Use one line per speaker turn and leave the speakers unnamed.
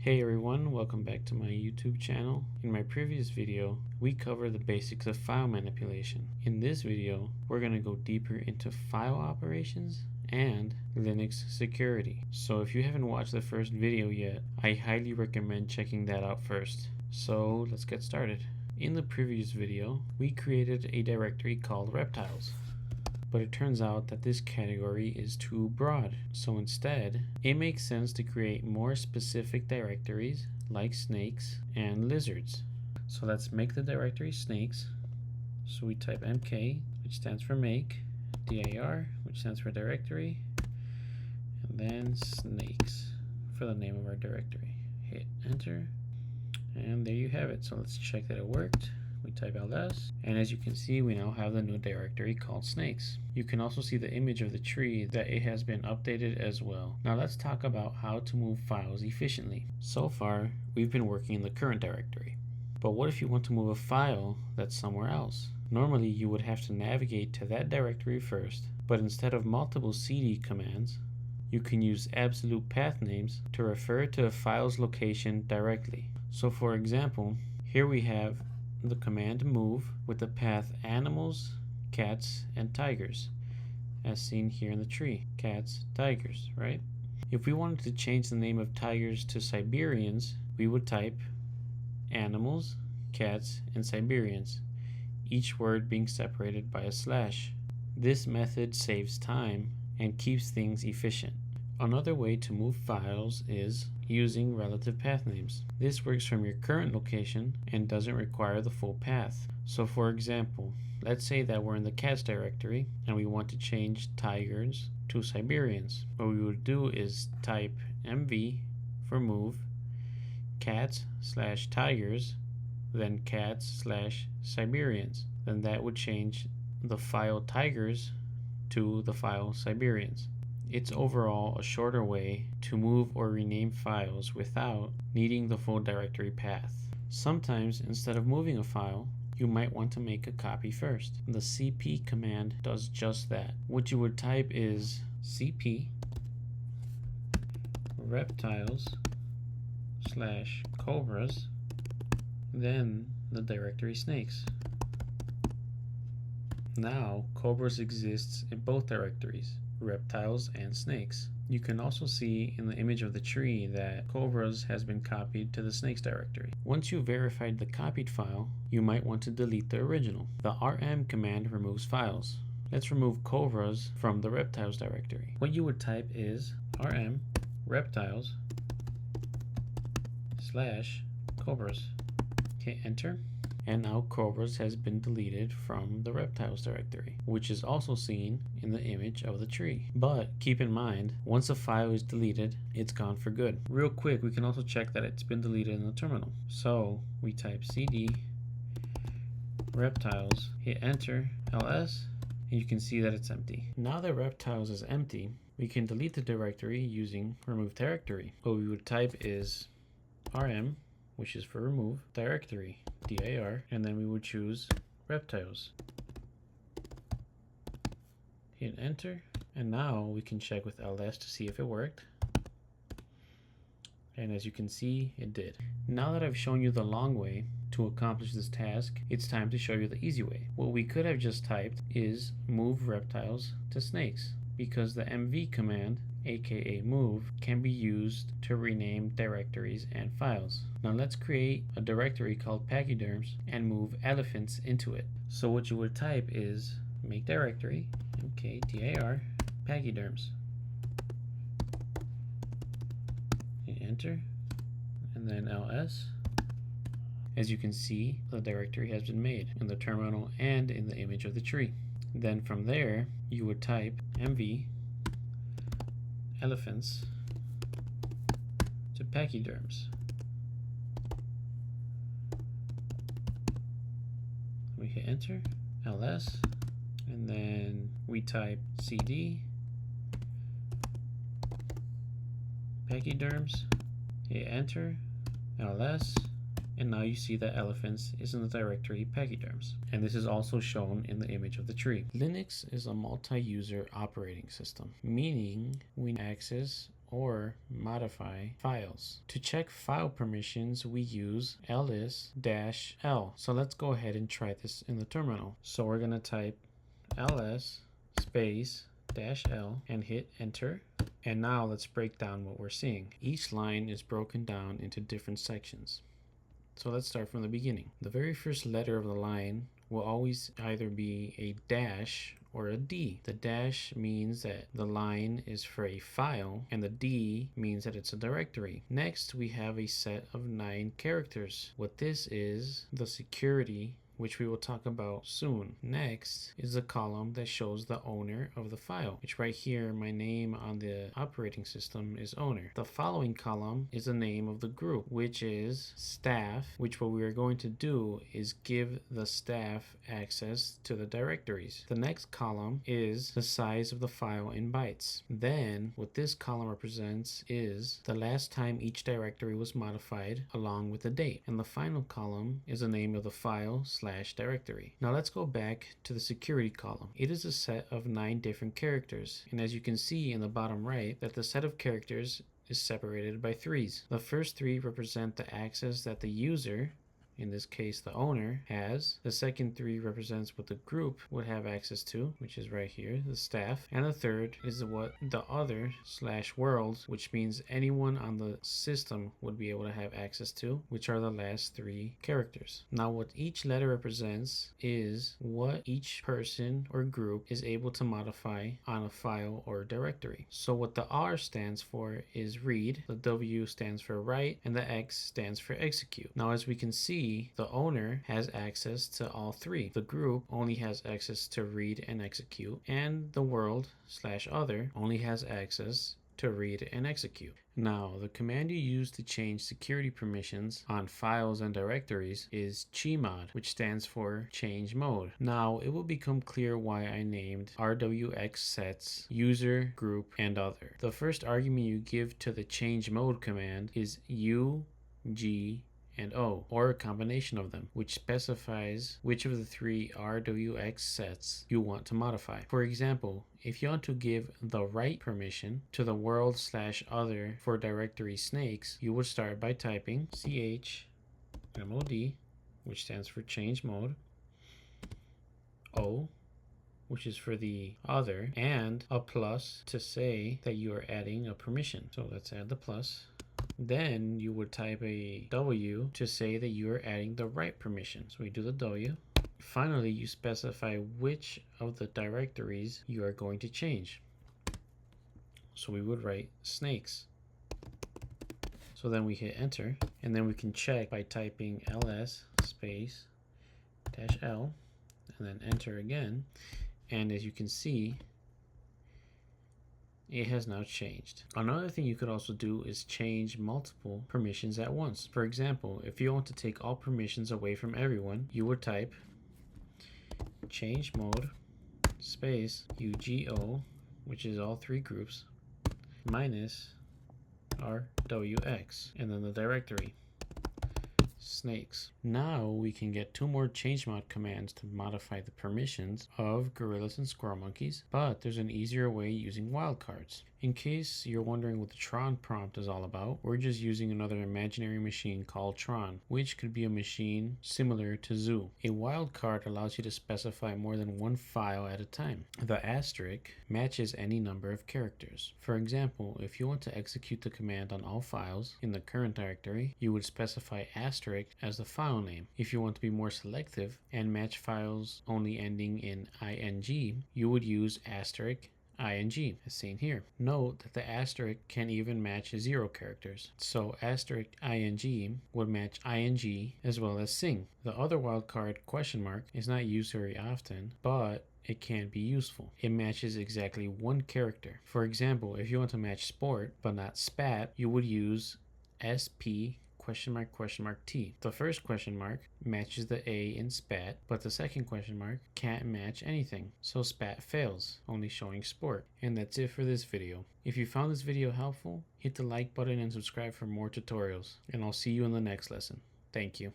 Hey everyone, welcome back to my YouTube channel. In my previous video, we covered the basics of file manipulation. In this video, we're going to go deeper into file operations and Linux security. So if you haven't watched the first video yet, I highly recommend checking that out first. So let's get started. In the previous video, we created a directory called reptiles. But it turns out that this category is too broad. So instead, it makes sense to create more specific directories like snakes and lizards. So let's make the directory snakes. So we type mk, which stands for make, dir, which stands for directory, and then snakes for the name of our directory. Hit enter, and there you have it. So let's check that it worked. We type ls, and as you can see, we now have the new directory called snakes. You can also see the image of the tree that it has been updated as well. Now let's talk about how to move files efficiently. So far, we've been working in the current directory. But what if you want to move a file that's somewhere else? Normally, you would have to navigate to that directory first, but instead of multiple cd commands, you can use absolute path names to refer to a file's location directly. So for example, here we have the command move with the path animals, cats, and tigers, as seen here in the tree. Cats, tigers, right? If we wanted to change the name of tigers to Siberians, we would type animals, cats, and Siberians, each word being separated by a slash. This method saves time and keeps things efficient. Another way to move files is using relative path names. This works from your current location and doesn't require the full path. So for example, let's say that we're in the cats directory and we want to change tigers to Siberians. What we would do is type mv for move cats/tigers, then cats/Siberians. Then that would change the file tigers to the file Siberians. It's overall a shorter way to move or rename files without needing the full directory path. Sometimes, instead of moving a file, you might want to make a copy first. The cp command does just that. What you would type is cp reptiles/cobras, then the directory snakes. Now, cobras exists in both directories, reptiles and snakes. You can also see in the image of the tree that cobras has been copied to the snakes directory. Once you've verified the copied file, you might want to delete the original. The rm command removes files. Let's remove cobras from the reptiles directory. What you would type is rm reptiles/cobras. Hit enter. And now cobras has been deleted from the reptiles directory, which is also seen in the image of the tree. But keep in mind, once a file is deleted, it's gone for good. Real quick, we can also check that it's been deleted in the terminal. So we type cd reptiles, hit enter, ls, and you can see that it's empty. Now that reptiles is empty, we can delete the directory using remove directory. What we would type is rm, which is for remove, directory, dir, and then we would choose reptiles. Hit enter, and now we can check with ls to see if it worked. And as you can see, it did. Now that I've shown you the long way to accomplish this task, it's time to show you the easy way. What we could have just typed is move reptiles to snakes, because the mv command, aka move, can be used to rename directories and files. Now let's create a directory called pachyderms and move elephants into it. So what you would type is make directory mkdir pachyderms. Hit enter, and then ls. As you can see, the directory has been made in the terminal and in the image of the tree. Then from there, you would type mv elephants to pachyderms. We hit enter, ls, and then we type cd pachyderms, hit enter, ls, and now you see that elephants is in the directory pachyderms. And this is also shown in the image of the tree. Linux is a multi-user operating system, meaning we access or modify files. To check file permissions, we use ls-l. So let's go ahead and try this in the terminal. So we're going to type ls space -l and hit enter. And now let's break down what we're seeing. Each line is broken down into different sections. So let's start from the beginning. The very first letter of the line will always either be a dash or a D. The dash means that the line is for a file, and the D means that it's a directory. Next, we have a set of 9 characters. What this is, the security, which we will talk about soon. Next is the column that shows the owner of the file, which right here, my name on the operating system is owner. The following column is the name of the group, which is staff, which what we are going to do is give the staff access to the directories. The next column is the size of the file in bytes. Then what this column represents is the last time each directory was modified along with the date. And the final column is the name of the file / directory. Now let's go back to the security column. It is a set of 9 different characters, and as you can see in the bottom right, that the set of characters is separated by 3s. The first 3 represent the access that the user, in this case the owner, has. The second 3 represents what the group would have access to, which is right here, the staff. And the third is what the other / worlds, which means anyone on the system would be able to have access to, which are the last 3 characters. Now what each letter represents is what each person or group is able to modify on a file or directory. So what the R stands for is read, the W stands for write, and the X stands for execute. Now as we can see, the owner has access to all 3. The group only has access to read and execute, and the world / other only has access to read and execute. Now, the command you use to change security permissions on files and directories is chmod, which stands for change mode. Now, it will become clear why I named rwx sets user, group, and other. The first argument you give to the change mode command is u, g, and O, or a combination of them, which specifies which of the 3 RWX sets you want to modify. For example, if you want to give the write permission to the world / other for directory snakes, you would start by typing chmod, which stands for change mode, O, which is for the other, and a plus to say that you are adding a permission. So let's add the plus. Then you would type a W to say that you are adding the write permission. So we do the W. Finally, you specify which of the directories you are going to change. So we would write snakes. So then we hit enter, and then we can check by typing ls space -l and then enter again. And as you can see, it has now changed. Another thing you could also do is change multiple permissions at once. For example, if you want to take all permissions away from everyone, you would type change mode space ugo, which is all 3 groups, minus rwx, and then the directory snakes. Now we can get 2 more chmod commands to modify the permissions of gorillas and squirrel monkeys, but there's an easier way using wildcards. In case you're wondering what the Tron prompt is all about, we're just using another imaginary machine called Tron, which could be a machine similar to Zoo. A wildcard allows you to specify more than 1 file at a time. The asterisk matches any number of characters. For example, if you want to execute the command on all files in the current directory, you would specify asterisk as the file name. If you want to be more selective and match files only ending in ing, you would use asterisk ing, as seen here. Note that the asterisk can even match 0 characters. So asterisk ing would match ing as well as sing. The other wildcard (?) is not used very often, but it can be useful. It matches exactly 1 character. For example, if you want to match sport but not spat, you would use sp (?) The first question mark matches the A in spat, but the second question mark can't match anything, so spat fails, only showing sport. And that's it for this video. If you found this video helpful, hit the like button and subscribe for more tutorials, and I'll see you in the next lesson. Thank you.